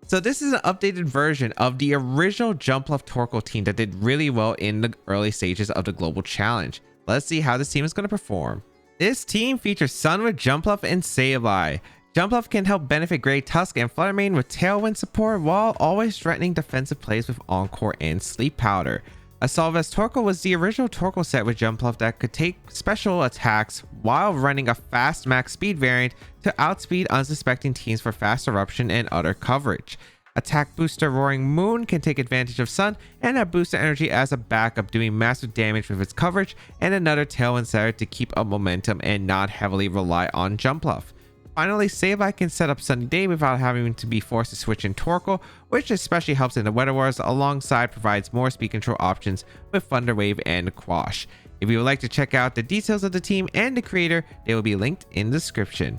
So this is an updated version of the original Jumpluff Torkoal team that did really well in the early stages of the global challenge. Let's see how this team is going to perform. This team features Sun with Jumpluff and Sableye. Jumpluff can help benefit Grey Tusk and Fluttermane with Tailwind support while always threatening defensive plays with Encore and Sleep Powder. Assault Torkoal was the original Torkoal set with Jumpluff that could take special attacks while running a fast max speed variant to outspeed unsuspecting teams for fast eruption and other coverage. Attack booster Roaring Moon can take advantage of Sun and have booster energy as a backup, doing massive damage with its coverage, and another Tailwind setter to keep up momentum and not heavily rely on Jumpluff. Finally, Sableye can set up Sunny Day without having to be forced to switch in Torkoal, which especially helps in the Weather Wars, alongside provides more speed control options with Thunder Wave and Quash. If you would like to check out the details of the team and the creator, they will be linked in the description.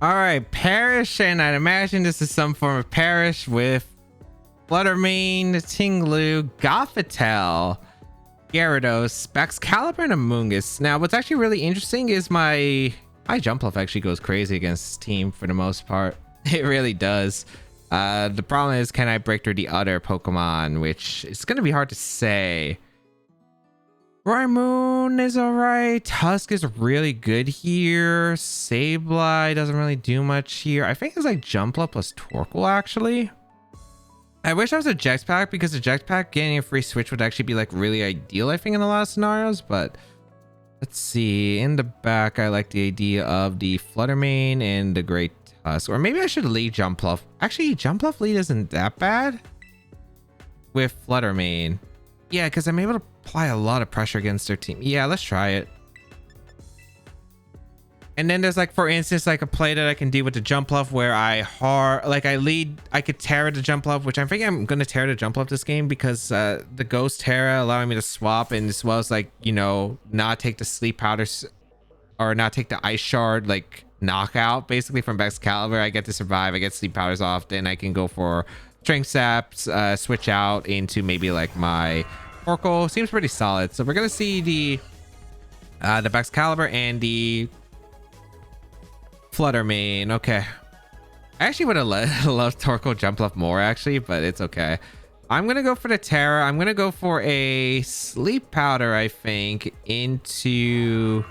Alright, Perish, and I'd imagine this is some form of Perish with Fluttermane, Tinglu, Gothitelle, Gyarados, Baxcalibur, and Amoonguss. Now, what's actually really interesting is my Jumpluff actually goes crazy against this team for the most part. It really does. The problem is, can I break through the other Pokemon, which is going to be hard to say. Roaring Moon is alright. Tusk is really good here. Sableye doesn't really do much here. I think it's like Jumpluff plus Torkoal, actually. I wish I was a Jetpack, because the Jetpack getting a free switch would actually be like really ideal, I think, in a lot of scenarios, but let's see. In the back, I like the idea of the Fluttermane and the Great Tusk. Or maybe I should lead Jumpluff. Actually, Jumpluff lead isn't that bad with Fluttermane. Yeah, because I'm able to apply a lot of pressure against their team. Yeah, let's try it. And then there's like, for instance, like a play that I can do with the Jumpluff where I could Terra the Jumpluff, which I think I'm going to Terra the Jumpluff this game, because the Ghost Terra allowing me to swap, and as well as like, you know, not take the Sleep Powders or not take the Ice Shard like knockout basically from Baxcalibur. I get to survive, I get Sleep Powders off, then I can go for Strength Saps, switch out into maybe like my Torkoal. Seems pretty solid. So we're going to see the Baxcalibur and the Fluttermane. Okay, I actually would have loved Torkoal Jumpluff more actually, but it's okay. I'm gonna go for the Terra. I'm gonna go for a Sleep Powder, I think, into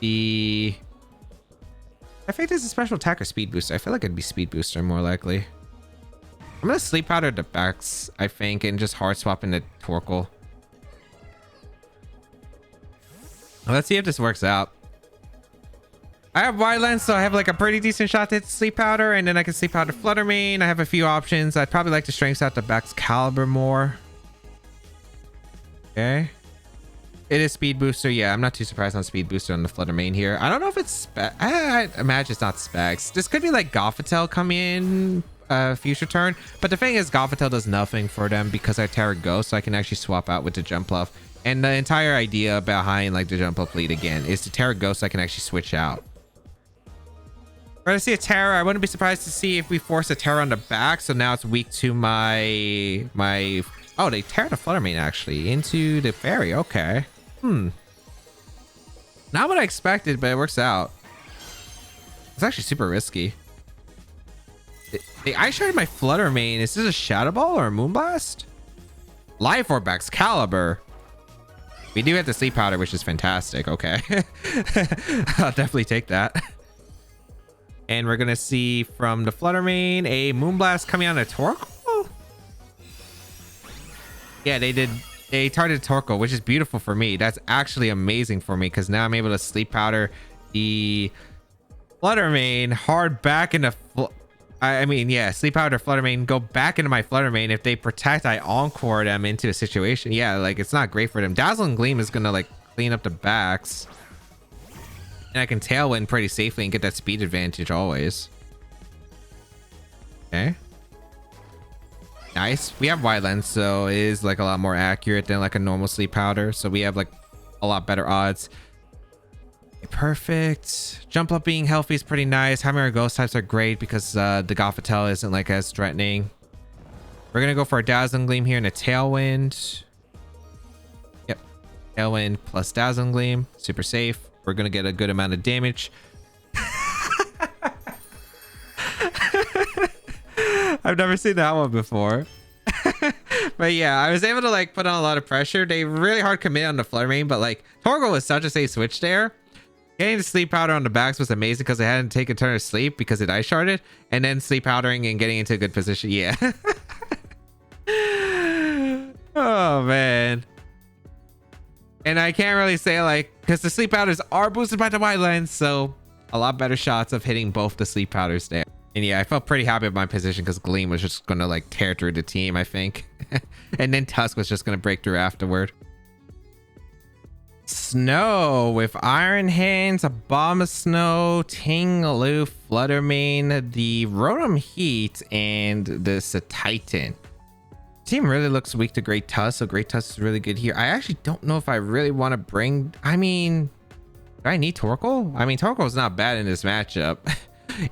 the... I think there's a special attack or speed booster. I feel like it'd be speed booster more likely. I'm gonna Sleep Powder the Bax, I think, and just hard swap into Torkoal. Let's see if this works out. I have Wide Lens, so I have like a pretty decent shot to hit Sleep Powder, and then I can Sleep Powder Fluttermane. I have a few options. I'd probably like to Strength out the Baxcalibur more. Okay. It is Speed Booster. Yeah, I'm not too surprised on Speed Booster on the Fluttermane here. I don't know if it's I imagine it's not Specs. This could be like Gothitelle coming in future turn, but the thing is, Gothitelle does nothing for them because I Terra Ghost, so I can actually swap out with the Jumpluff. And the entire idea behind like the Jumpluff lead again is to Terra Ghost, so I can actually switch out. We're gonna see a Terra. I wouldn't be surprised to see if we force a Terra on the back, so now it's weak to my oh, they Terra the Fluttermane actually into the Fairy. Okay. Not what I expected, but it works out. It's actually super risky. I sharded my Fluttermane. Is this a Shadow Ball or a Moonblast? Life Orb Excalibur. We do have the Sleep Powder, which is fantastic. Okay. I'll definitely take that. And we're gonna see from the Fluttermane a Moonblast coming out of Torkoal. Yeah, they targeted Torkoal, which is beautiful for me. That's actually amazing for me, because now I'm able to Sleep Powder the Fluttermane hard back into Sleep Powder Fluttermane, go back into my Fluttermane. If they protect, I Encore them into a situation. Yeah, like it's not great for them. Dazzling Gleam is gonna like clean up the backs. And I can Tailwind pretty safely and get that speed advantage always. Okay. Nice. We have Wide Lens, so it is like a lot more accurate than like a normal Sleep Powder. So we have like a lot better odds. Perfect. Jumpluff being healthy is pretty nice. Having our Ghost types are great because the Gothitelle isn't like as threatening. We're going to go for a Dazzling Gleam here and a Tailwind. Yep. Tailwind plus Dazzling Gleam. Super safe. We're going to get a good amount of damage. I've never seen that one before. But yeah, I was able to like put on a lot of pressure. They really hard commit on the Flutter Mane, but like Torkoal was such a safe switch there. Getting the sleep powder on the backs was amazing because I hadn't taken a turn of sleep because it ice sharded, and then sleep powdering and getting into a good position. Yeah. Oh man. And I can't really say like, because the sleep powders are boosted by the wide lens, so a lot better shots of hitting both the sleep powders there. And yeah, I felt pretty happy with my position because Gleam was just gonna like tear through the team, I think. And then Tusk was just gonna break through afterward. Snow with Iron Hands, Abomasnow, Tingaloo, Flutter Mane, the Rotom Heat, and the Titan. Team really looks weak to Great Tusk, so Great Tusk is really good here. I actually don't know if I really want to bring... I mean, do I need Torkoal? I mean, Torkoal is not bad in this matchup.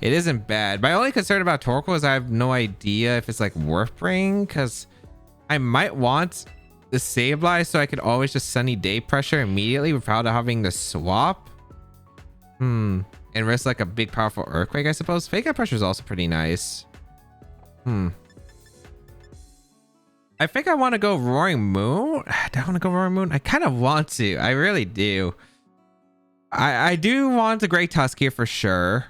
It isn't bad. My only concern about Torkoal is I have no idea if it's like worth bringing, because I might want the Sableye so I could always just Sunny Day pressure immediately without having the swap. And risk like a big powerful Earthquake, I suppose. Fake Out Pressure is also pretty nice. I think I want to go Roaring Moon. Do I want to go Roaring Moon? I kind of want to. I really do. I do want a Great Tusk here for sure.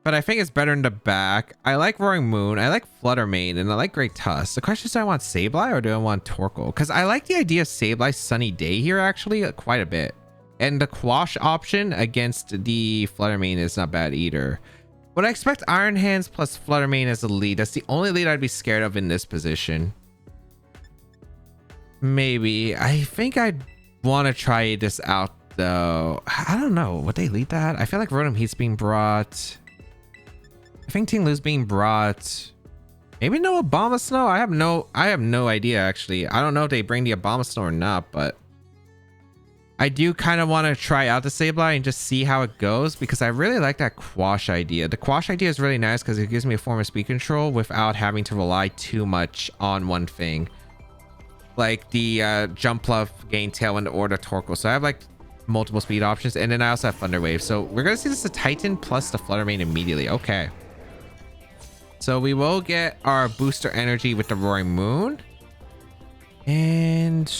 But I think it's better in the back. I like Roaring Moon. I like Flutter Mane. And I like Great Tusk. The question is, do I want Sableye or do I want Torkoal? Because I like the idea of Sableye Sunny Day here actually quite a bit. And the Quash option against the Flutter Mane is not bad either. Would I expect Iron Hands plus Flutter Mane as a lead? That's the only lead I'd be scared of in this position. Maybe. I think I'd want to try this out though. I don't know. Would they lead that? I feel like Rotom Heat's being brought. I think Tingloo's being brought. Maybe no Abomasnow? I have no idea actually. I don't know if they bring the Abomasnow or not, but I do kind of want to try out the Sableye and just see how it goes because I really like that Quash idea. The Quash idea is really nice because it gives me a form of speed control without having to rely too much on one thing. Like the Jumpluff, gain Tailwind, or the Torkoal. So I have like multiple speed options, and then I also have Thunder Wave. So we're going to see this a Titan plus the Flutter Mane immediately. Okay. So we will get our booster energy with the Roaring Moon. And...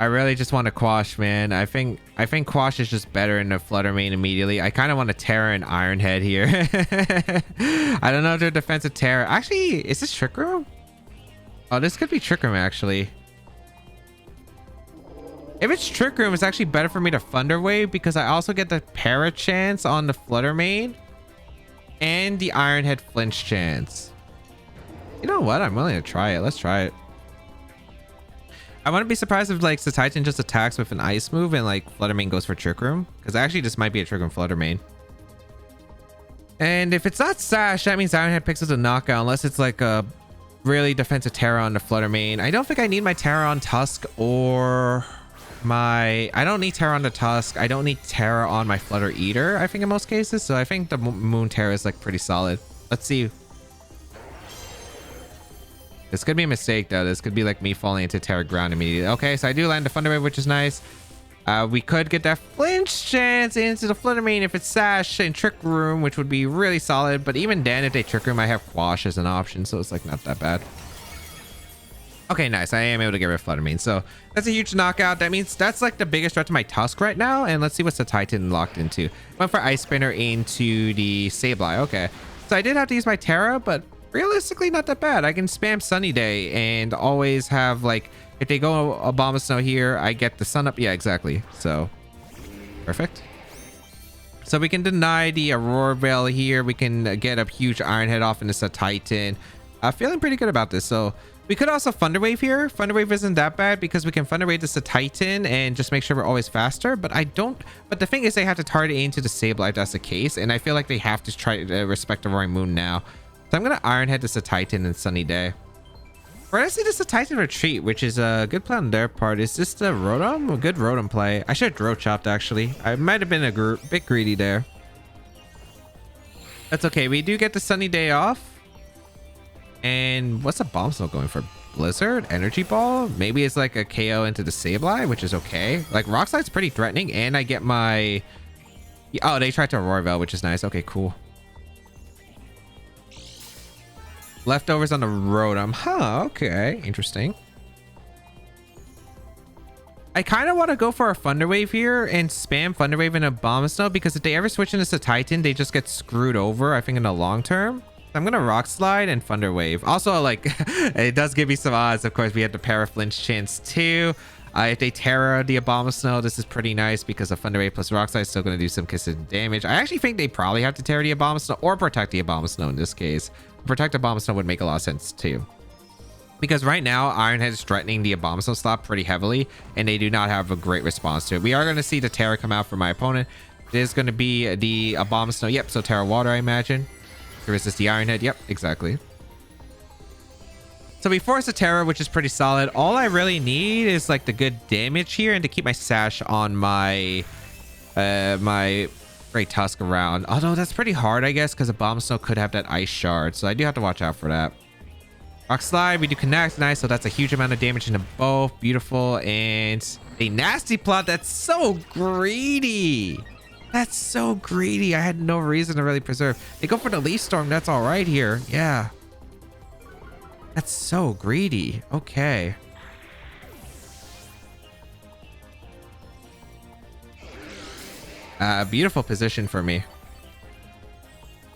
I really just want to Quash, man. I think Quash is just better in the Flutter Mane immediately. I kind of want to Terra and Iron Head here. I don't know if they're defensive Terra. Actually, is this Trick Room? Oh, this could be Trick Room, actually. If it's Trick Room, it's actually better for me to Thunder Wave because I also get the Para chance on the Flutter Mane and the Iron Head flinch chance. You know what? I'm willing to try it. Let's try it. I wouldn't be surprised if like the Titan just attacks with an ice move and like Flutter Mane goes for Trick Room, because actually this might be a Trick Room Flutter Mane. And if it's not Sash, that means Iron Head picks as a knockout unless it's like a really defensive Terra on the Flutter Mane. I don't think I need my Terra on Tusk or my... I don't need Terra on the Tusk. I don't need Terra on my Flutter Eater, I think in most cases. So I think the Moon Terra is like pretty solid. Let's see. This could be a mistake though. This could be like me falling into Terra Ground immediately. Okay, so I do land the Thunder Wave, which is nice. We could get that flinch chance into the Flutter Mane if it's Sash and Trick Room, which would be really solid. But even then, if they Trick Room, I have Quash as an option, so it's like not that bad. Okay, nice. I am able to get rid of Flutter Mane, so that's a huge knockout. That means that's like the biggest threat to my Tusk right now. And let's see what's the Titan locked into. Went for Ice Spinner into the Sableye. Okay, so I did have to use my Terra, but realistically not that bad. I can spam Sunny Day and always have like, if they go Abomasnow here, I get the Sun Up. Yeah, exactly. So perfect. So we can deny the Aurora Veil here. We can get a huge Iron Head off into the Titan. Feeling pretty good about this. So we could also Thunder Wave here. Thunder Wave isn't that bad because we can Thunder Wave this to Titan and just make sure we're always faster. But I don't. But the thing is, they have to target into the Sableye if that's the case. And I feel like they have to try to respect the Roaring Moon now. So I'm going to Iron Head this to Titan and Sunny Day. Or honestly, this is a Titan Retreat, which is a good play on their part. Is this the Rotom? A good Rotom play. I should have Throat Chopped, actually. I might have been a bit greedy there. That's okay. We do get the Sunny Day off. And what's a Bombsnell going for? Blizzard? Energy Ball? Maybe it's like a KO into the Sableye, which is okay. Like, Rock Slide's pretty threatening. And I get my Oh, they tried to Aurora Veil, which is nice. Okay, cool. Leftovers on the Rotom. Huh, okay. Interesting. I kind of want to go for a Thunder Wave here and spam Thunder Wave and Abomasnow, because if they ever switch into Titan, they just get screwed over, I think, in the long term. I'm going to Rock Slide and Thunder Wave. Also, like, it does give me some odds. Of course, we have the Paraflinch chance too. If they Terra the Abomasnow, this is pretty nice because a Thunder Wave plus Rock Slide is still going to do some consistent damage. I actually think they probably have to Terra the Abomasnow or Protect the Abomasnow in this case. Protect Abomasnow would make a lot of sense too. Because right now, Ironhead is threatening the Abomasnow slot pretty heavily, and they do not have a great response to it. We are going to see the Terra come out for my opponent. It is going to be the Abomasnow. Yep, so Terra Water, I imagine. To resist the Ironhead. Yep, exactly. So we force a Terra, which is pretty solid. All I really need is like the good damage here and to keep my Sash on my my Great Tusk around. Although that's pretty hard, I guess, because Abomasnow could have that Ice Shard. So I do have to watch out for that. Rock Slide, we do connect. Nice. So that's a huge amount of damage into both. Beautiful. And a Nasty Plot. That's so greedy. That's so greedy. I had no reason to really preserve. They go for the Leaf Storm. That's all right here. Yeah. That's so greedy. Okay. Beautiful position for me.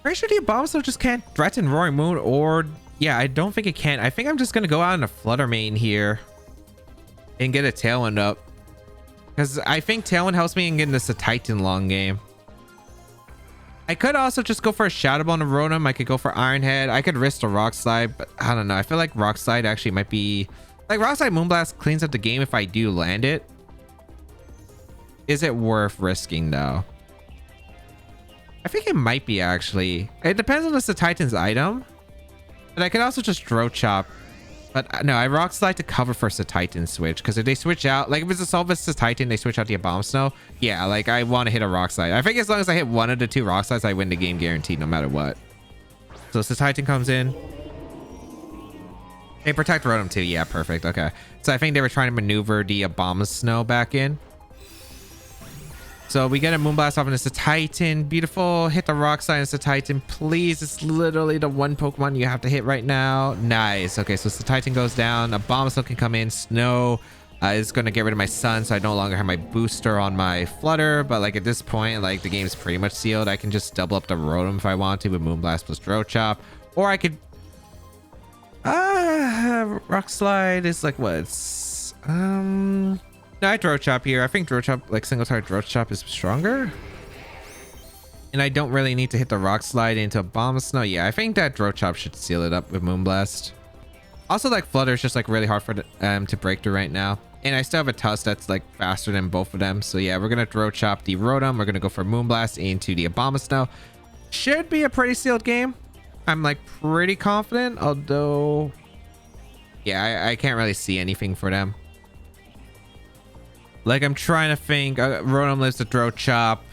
Pretty sure the Abomasnow just can't threaten Roaring Moon or... Yeah, I don't think it can. I think I'm just going to go out in a Flutter Mane here and get a Tailwind up. Because I think Tailwind helps me in getting this a Titan long game. I could also just go for a Shadow Ball on the Rotom. I could go for Ironhead. I could risk a Rock Slide, but I don't know. I feel like Rock Slide actually might be... Like, Rock Slide Moonblast cleans up the game if I do land it. Is it worth risking, though? I think it might be, actually. It depends on the Titan's item. But I could also just Throat Chop. But no, I Rock Slide to cover for Titan switch. Because if they switch out, like if it's a Solvus Titan, they switch out the Abomasnow. Yeah, like I want to hit a Rock Slide. I think as long as I hit one of the two Rock Slides, I win the game guaranteed no matter what. So Titan comes in. They protect Rotom too. Yeah, perfect. Okay. So I think they were trying to maneuver the Abomasnow back in. So we get a Moonblast off and it's a Titan. Beautiful. Hit the Rock Slide. It's a Titan. Please. It's literally the one Pokemon you have to hit right now. Nice. Okay, so the Titan goes down. A Abomasnow can come in. Snow is going to get rid of my Sun, so I no longer have my booster on my Flutter. But like at this point, like the game's pretty much sealed. I can just double up the Rotom if I want to with Moonblast plus Throat Chop. Or I could... Rock Slide is like what? It's... No, I Throat Chop here. I think Throat Chop, like single target Throat Chop is stronger. And I don't really need to hit the Rock Slide into Abomasnow. Yeah, I think that Throat Chop should seal it up with Moonblast. Also, like Flutter is just like really hard for to break through right now. And I still have a Tusk that's like faster than both of them. So yeah, we're going to Throat Chop the Rotom. We're going to go for Moonblast into the Abomasnow. Should be a pretty sealed game. I'm like pretty confident, although... Yeah, I can't really see anything for them. Like, I'm trying to think. Rotom lives to Throat Chop.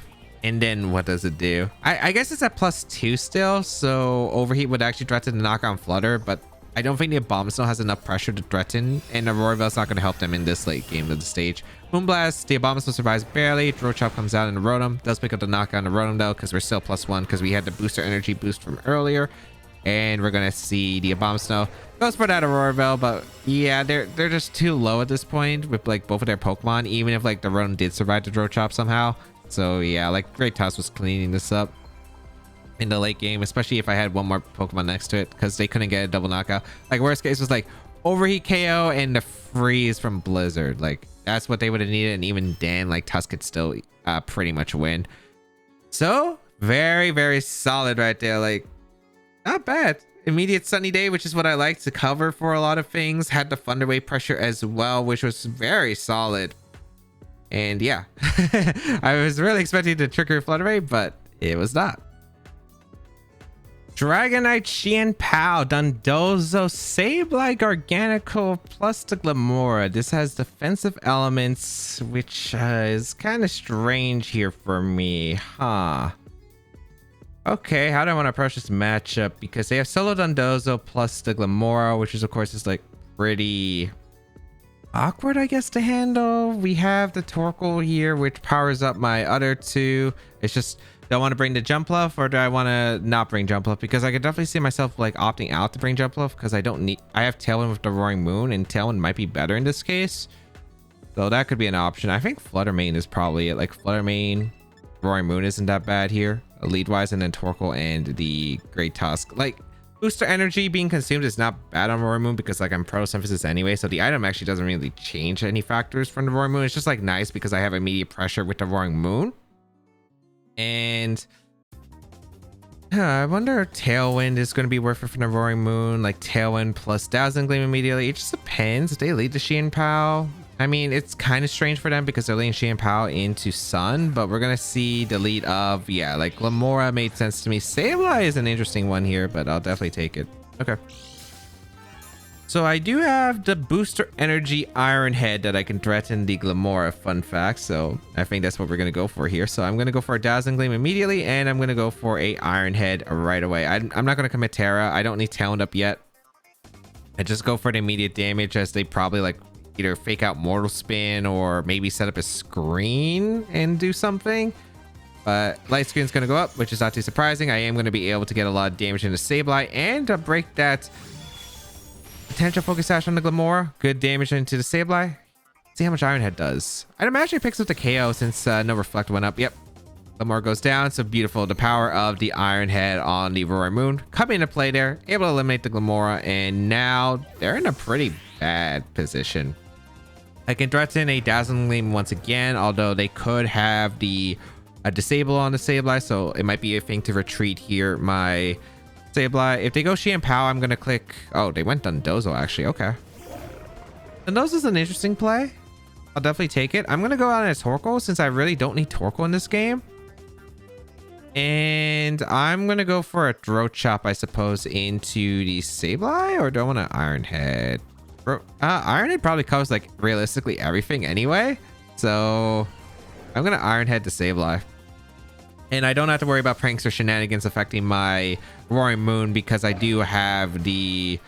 And then what does it do? I guess it's at +2 still. So Overheat would actually threaten to knock on Flutter. But I don't think the Abomasnow has enough pressure to threaten. And Aurora Veil's not going to help them in this late game of the stage. Moonblast, the Abomasnow survives barely. Throat Chop comes out in the Rotom. Does pick up the knock on the Rotom though. Because we're still +1. Because we had the booster energy boost from earlier. And we're going to see the Abomasnow goes for that Aurora Veil, but yeah, they're just too low at this point with like both of their Pokemon, even if like the Rotom did survive the Throat Chop somehow. So yeah, like Great Tusk was cleaning this up in the late game, especially if I had one more Pokemon next to it because they couldn't get a double knockout. Like worst case was like Overheat KO and the Freeze from Blizzard. Like that's what they would have needed, and even then like Tusk could still pretty much win. So very, very solid right there. Like not bad. Immediate Sunny Day, which is what I like to cover for a lot of things. Had the Thunder Wave pressure as well, which was very solid. And yeah, I was really expecting to trigger Flutter Wave, but it was not. Dragonite, Xian Pao, Dondozo, Sableye, Garganical, plus the Glamora. This has defensive elements, which is kind of strange here for me, huh? Okay, how do I want to approach this matchup? Because they have Solo Dondozo plus the Glamora, which is of course is like pretty awkward, I guess, to handle. We have the Torkoal here, which powers up my other two. It's just, do I want to bring the Jumpluff or do I want to not bring Jumpluff? Because I could definitely see myself like opting out to bring Jumpluff because I don't need, I have Tailwind with the Roaring Moon and Tailwind might be better in this case. So that could be an option. I think Flutter Mane is probably it. Like Flutter Mane, Roaring Moon isn't that bad here, lead wise, and then Torkoal and the Great Tusk. Like booster energy being consumed is not bad on Roaring Moon because like I'm photosynthesis anyway, so the item actually doesn't really change any factors from the Roaring Moon. It's just like nice because I have immediate pressure with the Roaring Moon. And I wonder if Tailwind is going to be worth it from the Roaring Moon. Like Tailwind plus Dazzling Gleam immediately. It just depends. If they lead the Xianpao, I mean, it's kind of strange for them because they're leading Xianpao into Sun, but we're going to see the lead of, yeah, like Glimmora made sense to me. Sableye is an interesting one here, but I'll definitely take it. Okay. So I do have the booster energy Iron Head that I can threaten the Glimmora, fun fact. So I think that's what we're going to go for here. So I'm going to go for a Dazzling Gleam immediately, and I'm going to go for a Iron Head right away. I'm not going to commit Terra. I don't need Talent up yet. I just go for the immediate damage as they probably like either fake out Mortal Spin or maybe set up a screen and do something. But Light Screen's going to go up, which is not too surprising. I am going to be able to get a lot of damage into Sableye and to break that potential Focus Sash on the Glimmora. Good damage into the Sableye. See how much Iron Head does. I'd imagine it picks up the KO since no Reflect went up. Yep. Glimmora goes down. So beautiful. The power of the Iron Head on the Roaring Moon coming into play there. Able to eliminate the Glimmora. And now they're in a pretty bad position. I can threaten a Dazzling Gleam once again, although they could have the Disable on the Sableye. So it might be a thing to retreat here. My Sableye. If they go Xianpao, I'm going to click... Oh, they went Dondozo, actually. Okay. Dondozo's an interesting play. I'll definitely take it. I'm going to go out as Torkoal since I really don't need Torkoal in this game. And I'm going to go for a Throat Chop, I suppose, into the Sableye. Or do I want an Iron Head? Iron Head probably covers, like, realistically everything anyway. So I'm going to Iron Head to Sableye. And I don't have to worry about pranks or shenanigans affecting my Roaring Moon because I do have the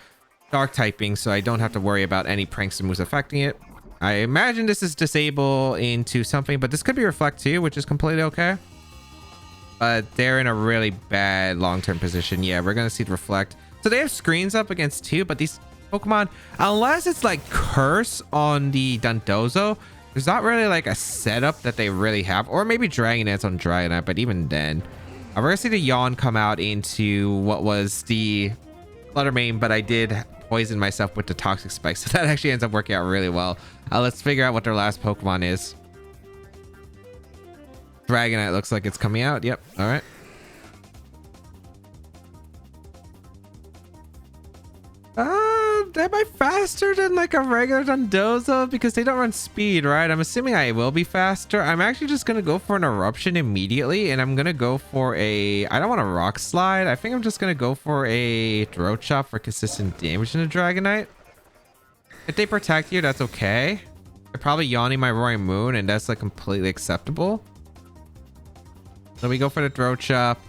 Dark typing, so I don't have to worry about any pranks or moves affecting it. I imagine this is Disable into something, but this could be Reflect too, which is completely okay. But they're in a really bad long-term position. Yeah, we're going to see the Reflect. So they have screens up against two, but these Pokemon, unless it's like Curse on the Dondozo, there's not really like a setup that they really have, or maybe Dragon Dance on Dragonite, but even then, we're gonna see the Yawn come out into what was the Flutter Mane, but I did poison myself with the Toxic Spike, so that actually ends up working out really well. Let's figure out what their last Pokemon is. Dragonite looks like it's coming out. Yep. All right. Am I faster than like a regular Dondozo? Because they don't run speed, right? I'm assuming I will be faster. I'm actually just going to go for an Eruption immediately. And I'm going to go for a... I don't want a Rock Slide. I think I'm just going to go for a Throat Chop for consistent damage in a Dragonite. If they protect you, that's okay. They're probably yawning my Roaring Moon, and that's like completely acceptable. So we go for the Throat Chop.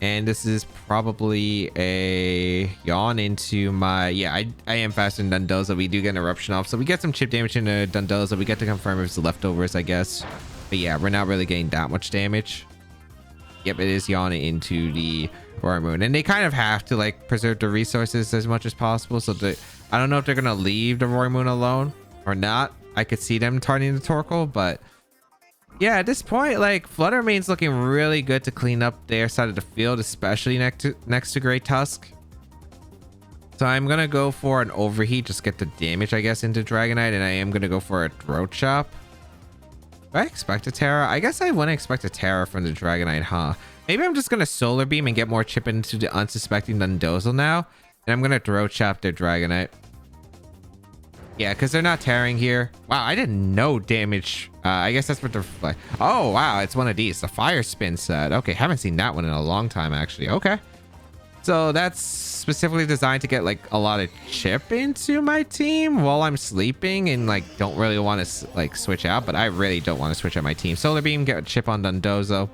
And this is probably a Yawn into my... Yeah, I am faster than Dondozo. We do get an Eruption off. So we get some chip damage into Dondozo. We get to confirm if it's the leftovers, I guess. But yeah, we're not really getting that much damage. Yep, it is Yawning into the Roaring Moon. And they kind of have to like preserve the resources as much as possible. So I don't know if they're going to leave the Roaring Moon alone or not. I could see them targeting the Torkoal, but... Yeah, at this point, like, Flutter Mane's looking really good to clean up their side of the field, especially next to Great Tusk. So I'm going to go for an Overheat, just get the damage, I guess, into Dragonite, and I am going to go for a Throat Chop. Do I expect a Terra? I guess I wouldn't expect a Terra from the Dragonite, huh? Maybe I'm just going to Solar Beam and get more chip into the unsuspecting Dondozo now, and I'm going to Throat Chop their Dragonite. Yeah, because they're not tearing here. Wow, I didn't know damage. I guess that's what they're... Oh, wow, it's one of these. The Fire Spin set. Okay, haven't seen that one in a long time, actually. Okay. So that's specifically designed to get, like, a lot of chip into my team while I'm sleeping and, like, don't really want to, like, switch out. But I really don't want to switch out my team. Solar Beam, get a chip on Dondozo.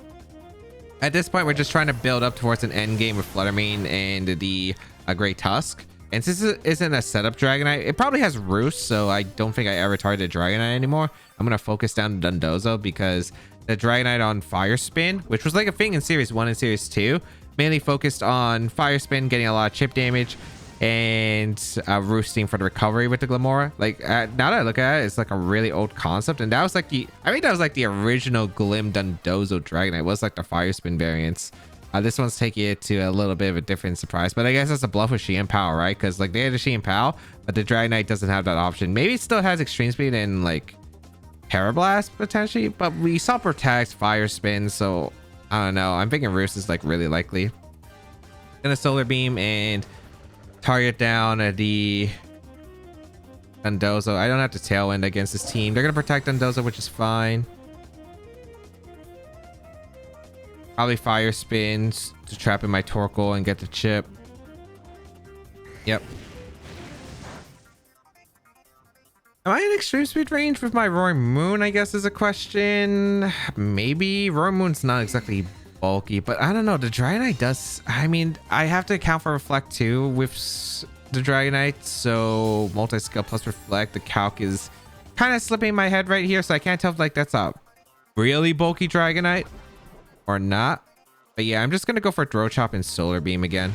At this point, we're just trying to build up towards an end game with Flutter Mane and the Great Tusk. And since it isn't a setup Dragonite, it probably has Roost, so I don't think I ever targeted Dragonite anymore. I'm going to focus down Dondozo because the Dragonite on Fire Spin, which was like a thing in Series 1 and Series 2, mainly focused on Fire Spin, getting a lot of chip damage, and roosting for the recovery with the Glamora. Like now that I look at it, it's like a really old concept, and that was like I think that was like the original Glim Dondozo Dragonite. It was like the Fire Spin variants. This one's taking it to a little bit of a different surprise, but I guess that's a bluff with Sheehan Power, right? Because like they had a Sheehan Power, but the Dragonite doesn't have that option. Maybe it still has Extreme Speed and like Terra Blast potentially, but we saw Protect, Fire Spin, so I don't know. I'm thinking Roost is like really likely. Gonna Solar Beam and target down the Dondozo. I don't have to Tailwind against this team. They're gonna protect Dondozo, which is fine. Probably Fire Spins to trap in my Torkoal and get the chip. Yep. Am I in extreme speed range with my Roaring Moon, I guess is a question. Maybe. Roaring Moon's not exactly bulky, but I don't know. The Dragonite does... I mean, I have to account for Reflect too with the Dragonite, so multi-skill plus Reflect. The calc is kind of slipping in my head right here, so I can't tell if like that's a really bulky Dragonite or not. But yeah, I'm just gonna go for Throw Chop and Solar Beam again.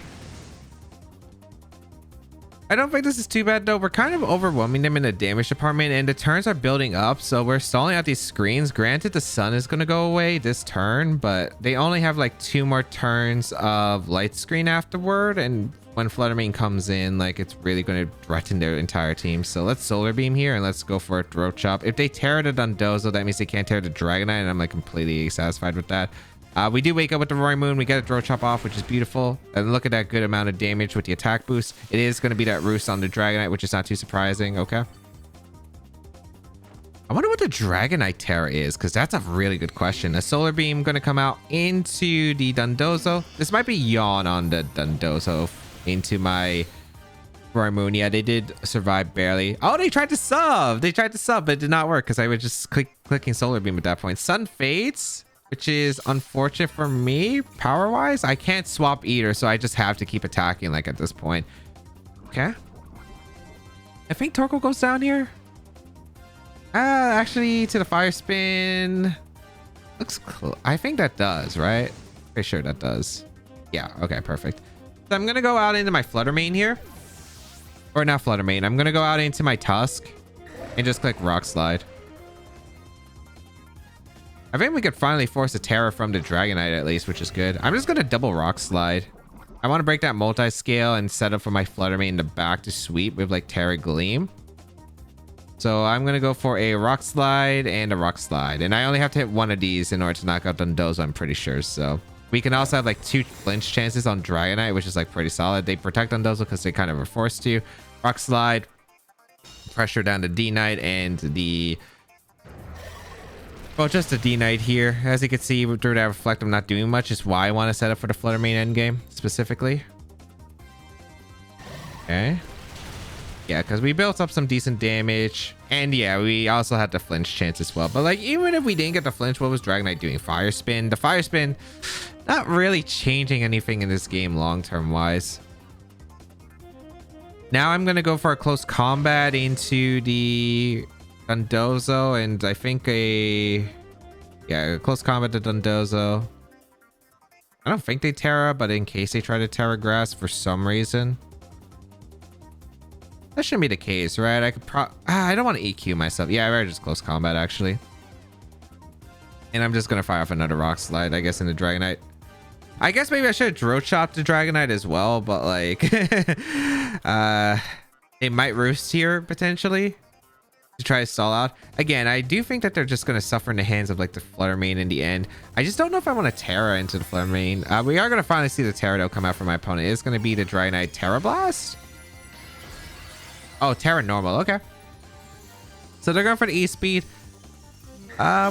I don't think this is too bad though. We're kind of overwhelming them in the damage department, and the turns are building up, so we're stalling out these screens. Granted, the sun is gonna go away this turn, but they only have like 2 more turns of light screen afterward, and when Fluttermane comes in, like it's really going to threaten their entire team. So let's Solar Beam here and let's go for a Throat Chop. If they tear the Dondozo, that means they can't tear the Dragonite, and I'm like completely satisfied with that. We do wake up with the Roaring Moon. We get a Throat Chop off, which is beautiful. And look at that good amount of damage with the attack boost. It is going to be that Roost on the Dragonite, which is not too surprising. Okay. I wonder what the Dragonite Terra is, because that's a really good question. A Solar Beam going to come out into the Dondozo. This might be Yawn on the Dondozo into my Roaring Moon. Yeah, they did survive barely. Oh, they tried to sub. They tried to sub, but it did not work because I was just clicking Solar Beam at that point. Sun fades, which is unfortunate for me power-wise. I can't swap either, so I just have to keep attacking like at this point. Okay. I think Torkoal goes down here. Actually, to the Fire Spin. Looks cool. I think that does, right? Pretty sure that does. Yeah, okay, perfect. So I'm going to go out into my Fluttermane here. Or not Fluttermane. I'm going to go out into my Tusk and just click Rock Slide. I think we could finally force a Terra from the Dragonite at least, which is good. I'm just going to double Rock Slide. I want to break that multi-scale and set up for my Fluttermane in the back to sweep with like Terra Gleam. So I'm going to go for a Rock Slide and a Rock Slide. And I only have to hit one of these in order to knock out Dondozo, I'm pretty sure. So we can also have like 2 flinch chances on Dragonite, which is like pretty solid. They protect Dondozo because they kind of are forced to. Rock Slide, pressure down to D-Knight and the... Well, just a D-Knight here. As you can see, through that Reflect, I'm not doing much. Is why I want to set up for the Fluttermane endgame, specifically. Okay. Yeah, because we built up some decent damage. And yeah, we also had the flinch chance as well. But like, even if we didn't get the flinch, what was Dragonite doing? Fire Spin. The Fire Spin, not really changing anything in this game long-term wise. Now I'm going to go for a close combat into the Dondozo, and I think a close combat to Dondozo. I don't think they Terra, but in case they try to Terra Grass for some reason. That shouldn't be the case, right? I could I don't want to EQ myself. Yeah, I better just close combat actually. And I'm just gonna fire off another Rock Slide, I guess, in the Dragonite. I guess maybe I should have Throat Chopped the Dragonite as well, but like they might Roost here potentially to try to stall out. Again, I do think that they're just going to suffer in the hands of like the Fluttermane in the end. I just don't know if I want to Terra into the Fluttermane. We are going to finally see the Terra though come out from my opponent. It's going to be the Dragonite Terra Blast. Oh, Terra normal. Okay. So they're going for the E-Speed,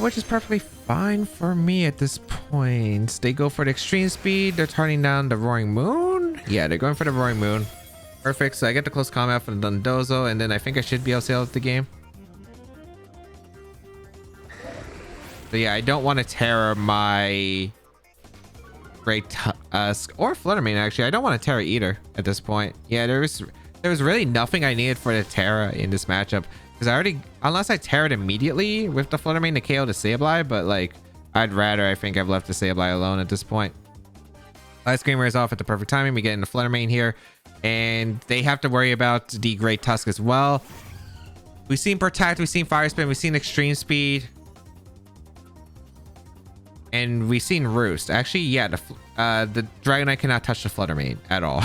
which is perfectly fine for me at this point. They go for the Extreme Speed. They're turning down the Roaring Moon. Yeah, they're going for the Roaring Moon. Perfect. So I get the close combat for the Dondozo, and then I think I should be able to sail out the game. So yeah, I don't want to Terra my Great Tusk or Fluttermane actually. I don't want to Terra either at this point. Yeah, there was really nothing I needed for the Terra in this matchup. Because I already, unless I tear it immediately with the Fluttermane to KO the Sableye, but like, I'd rather, I think I've left the Sableye alone at this point. Ice Screamer is off at the perfect timing. We get in the Fluttermane here, and they have to worry about the Great Tusk as well. We've seen Protect, we've seen Fire Spin, we've seen Extreme Speed, and we've seen Roost. Actually, yeah, the Dragonite cannot touch the Fluttermane at all.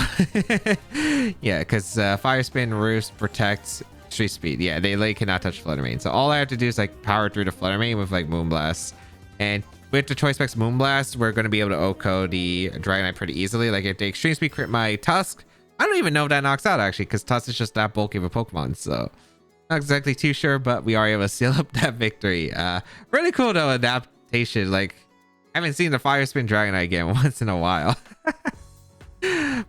Yeah, because Fire Spin, Roost, Protect, Extreme Speed. Yeah, they cannot touch Fluttermane. So all I have to do is like power through the Fluttermane with like Moonblast. And with the Choice Specs Moonblast, we're going to be able to OHKO the Dragonite pretty easily. Like if the Extreme Speed crit my Tusk, I don't even know if that knocks out actually, because Tusk is just that bulky of a Pokemon. So not exactly too sure, but we are able to seal up that victory. Really cool though, adaptation. Like I haven't seen the Fire Spin Dragonite again once in a while.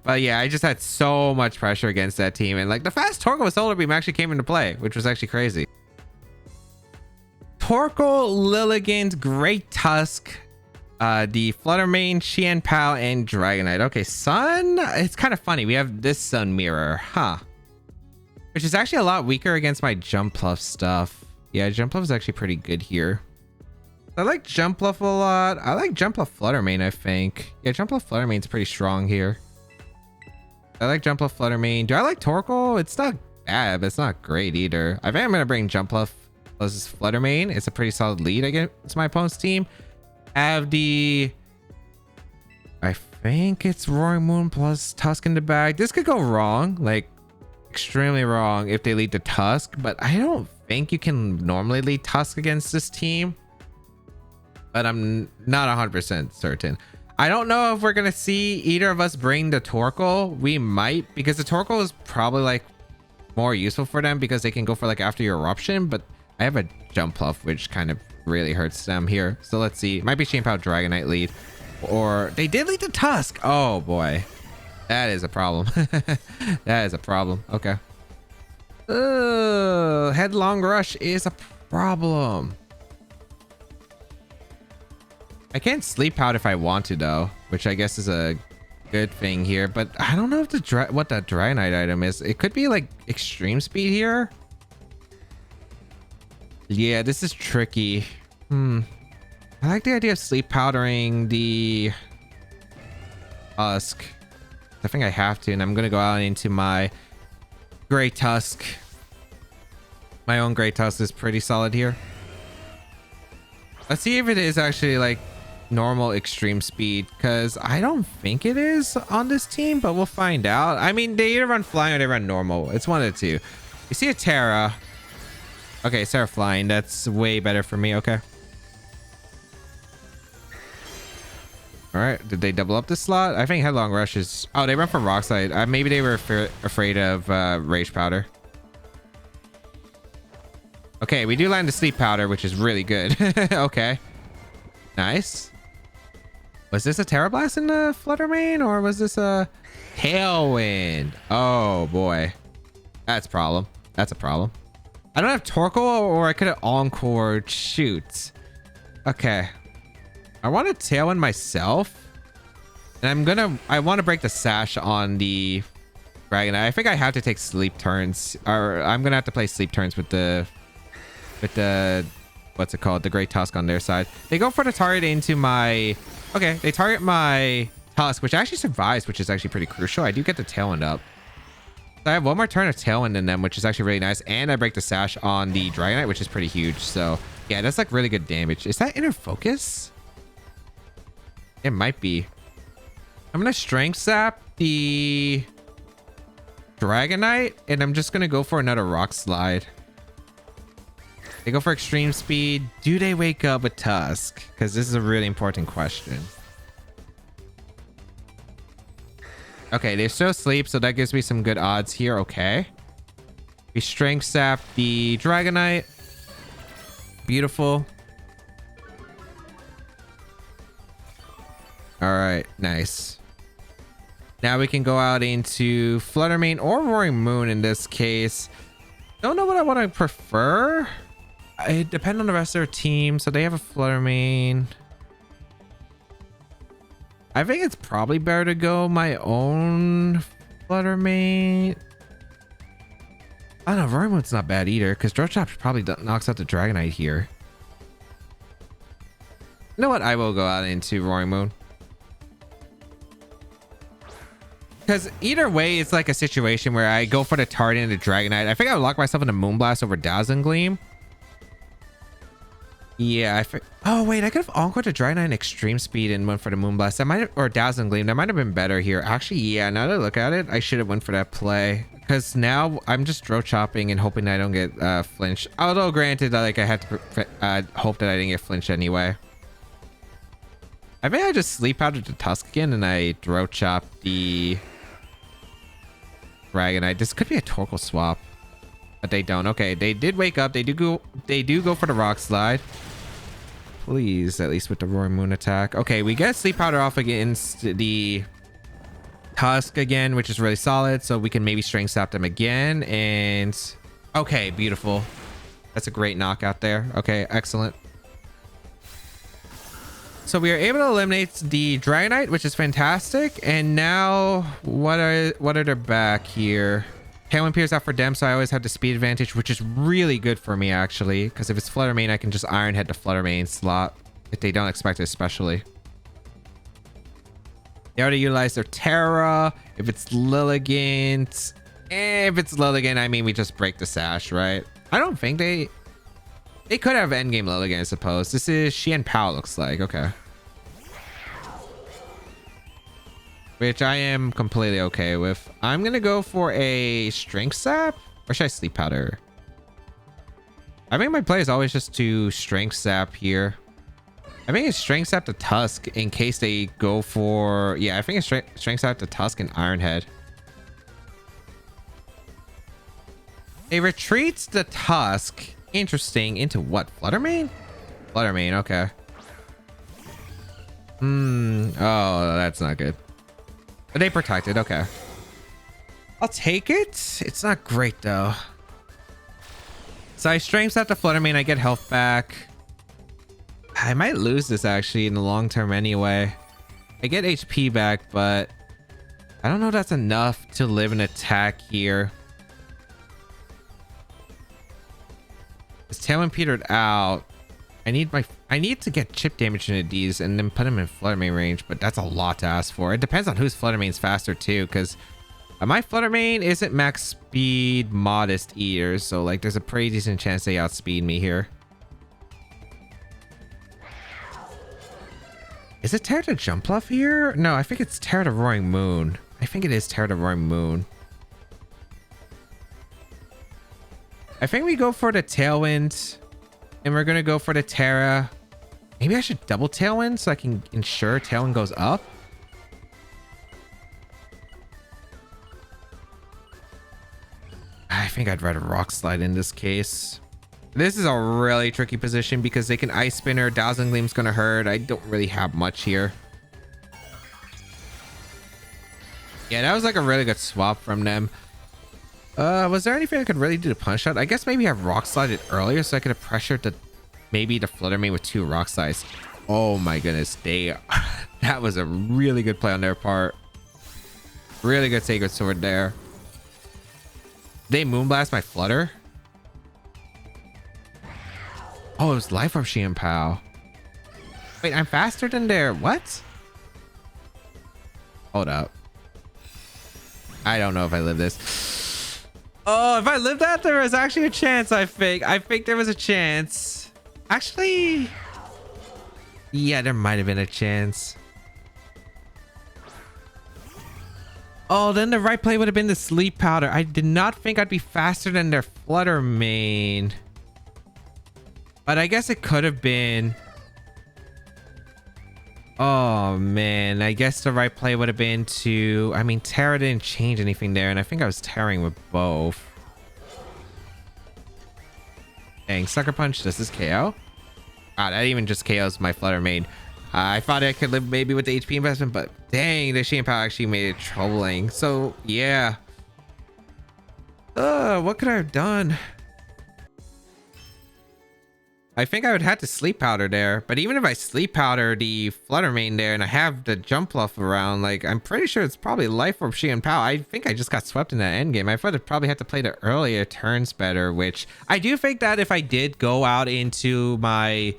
But yeah, I just had so much pressure against that team, and like the fast Torkoal with Solar Beam actually came into play, which was actually crazy. Torkoal, Lilligant, Great Tusk, the Fluttermane, Qianpao, and Dragonite. Okay, Sun, it's kind of funny. We have this Sun Mirror, huh? Which is actually a lot weaker against my Jumpluff stuff. Yeah, Jumpluff is actually pretty good here. I like Jumpluff a lot. I like Jumpluff Fluttermane, I think. Yeah, Jumpluff Fluttermane's pretty strong here. I like Jumpluff Fluttermane. Do I like Torkoal? It's not bad, but it's not great either. I think I'm going to bring Jumpluff plus Fluttermane. It's a pretty solid lead against my opponent's team. Have the... I think it's Roaring Moon plus Tusk in the bag. This could go wrong. Like, extremely wrong if they lead to Tusk. But I don't think you can normally lead Tusk against this team. But I'm not 100% certain. I don't know if we're going to see either of us bring the Torkoal. We might, because the Torkoal is probably like more useful for them because they can go for like after your Eruption. But I have a Jumpluff, which kind of really hurts them here. So let's see. Might be Qianpao Dragonite lead. Or they did lead to Tusk. Oh boy. That is a problem. That is a problem. Okay. Headlong Rush is a problem. I can't Sleep Out if I want to though, which I guess is a good thing here. But I don't know if what that Dragonite item is. It could be like Extreme Speed here. Yeah, this is tricky. I like the idea of Sleep Powdering the Tusk. I think I have to, and I'm gonna go out into my Great Tusk. My own Great Tusk is pretty solid here. Let's see if it is actually like normal Extreme Speed, because I don't think it is on this team, but we'll find out. I mean, they either run Flying or they run normal. It's one of the two. You see a Terra. Okay, Terra Flying. That's way better for me. Okay. All right. Did they double up the slot? I think Headlong Rush is... Oh, they run from Rock Slide. Maybe they were afraid of Rage Powder. Okay, we do land the Sleep Powder, which is really good. Okay. Nice. Was this a Terra Blast in the Fluttermane, or was this a Tailwind? Oh boy. That's a problem. That's a problem. I don't have Torkoal, or I could have Encored. Shoot. Okay. I want to Tailwind myself. And I want to break the Sash on the Dragonite. I think I have to take Sleep Turns, or I'm going to have to play Sleep Turns with the what's it called? The Great Tusk on their side. They go for the target into my... Okay, they target my Tusk, which actually survives, which is actually pretty crucial. I do get the Tailwind up. So I have one more turn of Tailwind in them, which is actually really nice. And I break the Sash on the Dragonite, which is pretty huge. So yeah, that's like really good damage. Is that Inner Focus? It might be. I'm going to Strength Sap the Dragonite, and I'm just going to go for another Rock Slide. They go for Extreme Speed. Do they wake up with Tusk? Because this is a really important question. Okay, they're still asleep, so that gives me some good odds here. Okay. We Strength Sap the Dragonite. Beautiful. All right, nice. Now we can go out into Fluttermane or Roaring Moon in this case. Don't know what I want to prefer. It depends on the rest of their team. So they have a Fluttermane. I think it's probably better to go my own Fluttermane. I don't know, Roaring Moon's not bad either, because Drill Chop probably knocks out the Dragonite here. You know what? I will go out into Roaring Moon. Because either way, it's like a situation where I go for the Target and the Dragonite. I think I would lock myself into Moonblast over Dazzling Gleam. Yeah, oh wait, I could have Encored the Dragonite and Extreme Speed and went for the Moonblast. That might have, or Dazzling Gleam. That might have been better here. Actually, yeah, now that I look at it, I should have went for that play. Because now I'm just Drill Chopping and hoping that I don't get flinched. Although granted, like I had to hope that I didn't get flinched anyway. I think I just Sleep Powdered the Tusk again and I Drill Chop the Dragonite. This could be a Torkoal swap, but they don't. Okay, they did wake up. They do go for the Rock Slide. Please, at least with the Roaring Moon attack. Okay, we get Sleep Powder off against the Tusk again, which is really solid. So we can maybe Strength Sap them again. And okay, beautiful. That's a great knockout there. Okay, excellent. So we are able to eliminate the Dragonite, which is fantastic. And now what are their back here? Tailwind Pierce out for them, so I always have the speed advantage, which is really good for me actually. Because if it's Flutter Mane, I can just Iron Head the Flutter Mane slot if they don't expect it, especially. They already utilized their Terra. If it's Lilligant, if it's Lilligant, I mean we just break the Sash, right? I don't think they could have endgame Lilligant, I suppose. This is Xian Pao, looks like. Okay. Which I am completely okay with. I'm gonna go for a Strength Sap, or should I Sleep Powder? I think my play is always just to Strength Sap here. I think it's Strength Sap the Tusk in case they go for, yeah, I think it's Strength Sap the Tusk and Iron Head. It retreats the Tusk, interesting, into what? Flutter Mane? Flutter Mane, okay. Oh, that's not good. But they protected, okay. I'll take it. It's not great though. So I Strength Sap the Flutter Mane, I get health back. I might lose this actually in the long term anyway. I get HP back, but I don't know if that's enough to live an attack here. It's Tailwind petered out. I need to get chip damage into these and then put them in Flutter Mane range, but that's a lot to ask for. It depends on whose Flutter Mane's faster too, because my Flutter Mane isn't max speed modest either, so like there's a pretty decent chance they outspeed me here. Is it Terra to Jumpluff here? No, I think it's Terra to Roaring Moon. I think it is Terra to Roaring Moon. I think we go for the Tailwind. And we're going to go for the Terra. Maybe I should double Tailwind so I can ensure Tailwind goes up. I think I'd rather Rock Slide in this case. This is a really tricky position because they can Ice Spinner. Dazzling Gleam's going to hurt. I don't really have much here. Yeah, that was like a really good swap from them. Was there anything I could really do to punish that? I guess maybe I've Rock Slided earlier so I could have pressured maybe the Flutter Mane with 2 Rock Slides. Oh my goodness, that was a really good play on their part. Really good Sacred Sword there. They Moonblast my Flutter. Oh, it was Life Orb Xian Pao. Wait, I'm faster than their what? Hold up. I don't know if I live this. Oh, if I lived that, there was actually a chance, I think. I think there was a chance. Actually, yeah, there might have been a chance. Oh, then the right play would have been the Sleep Powder. I did not think I'd be faster than their Flutter Mane. But I guess it could have been. Oh, man. I guess the right play would have been to... I mean, Terra didn't change anything there, and I think I was tearing with both. Dang, Sucker Punch. Does this KO? Ah, that even just KOs my Flutter Mane. I thought I could live maybe with the HP investment, but dang, the Xian Pao actually made it troubling. So, yeah. What could I have done? I think I would have to sleep powder there, but even if I sleep powder the Flutter Mane there and I have the Jumpluff around, like, I'm pretty sure it's probably Life Orb, She and Pow. I think I just got swept in that end game. I thought I'd probably have to play the earlier turns better, which I do think that if I did go out into my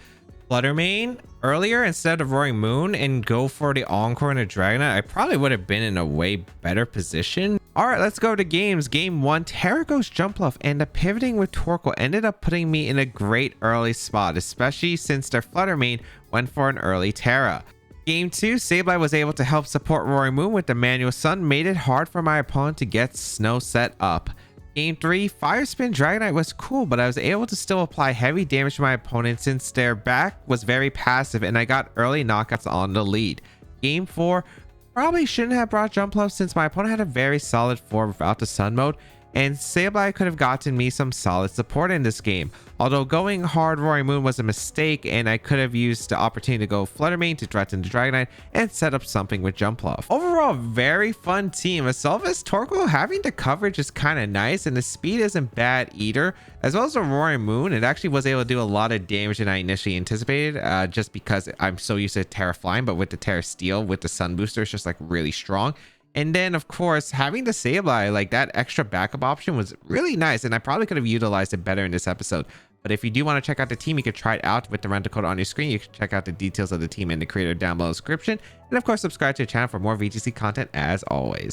Flutter Mane earlier instead of Roaring Moon and go for the Encore and the Dragonite, I probably would have been in a way better position. All right, let's go to games. Game 1, Terra goes Jumpluff, and the pivoting with Torkoal ended up putting me in a great early spot, especially since their Flutter Mane went for an early Terra. Game 2, Sableye was able to help support Roaring Moon with the Manual Sun, made it hard for my opponent to get Snow set up. Game 3, Fire Spin Dragonite was cool, but I was able to still apply heavy damage to my opponent since their back was very passive and I got early knockouts on the lead. Game 4, probably shouldn't have brought Jumpluff since my opponent had a very solid 4 without the Sun mode, and Sableye could have gotten me some solid support in this game. Although going hard Roaring Moon was a mistake, and I could have used the opportunity to go Flutter Mane to threaten the Dragonite and set up something with Jumpluff. Overall, very fun team. As well as Torkoal, having the coverage is kind of nice, and the speed isn't bad either. As well as the Roaring Moon, it actually was able to do a lot of damage than I initially anticipated, just because I'm so used to Terra Flying, but with the Terra Steel, with the Sun Booster, it's just like really strong. And then, of course, having the Sableye, like that extra backup option was really nice, and I probably could have utilized it better in this episode. But if you do want to check out the team, you could try it out with the rental code on your screen. You can check out the details of the team and the creator down below in the description. And of course, subscribe to the channel for more VGC content as always.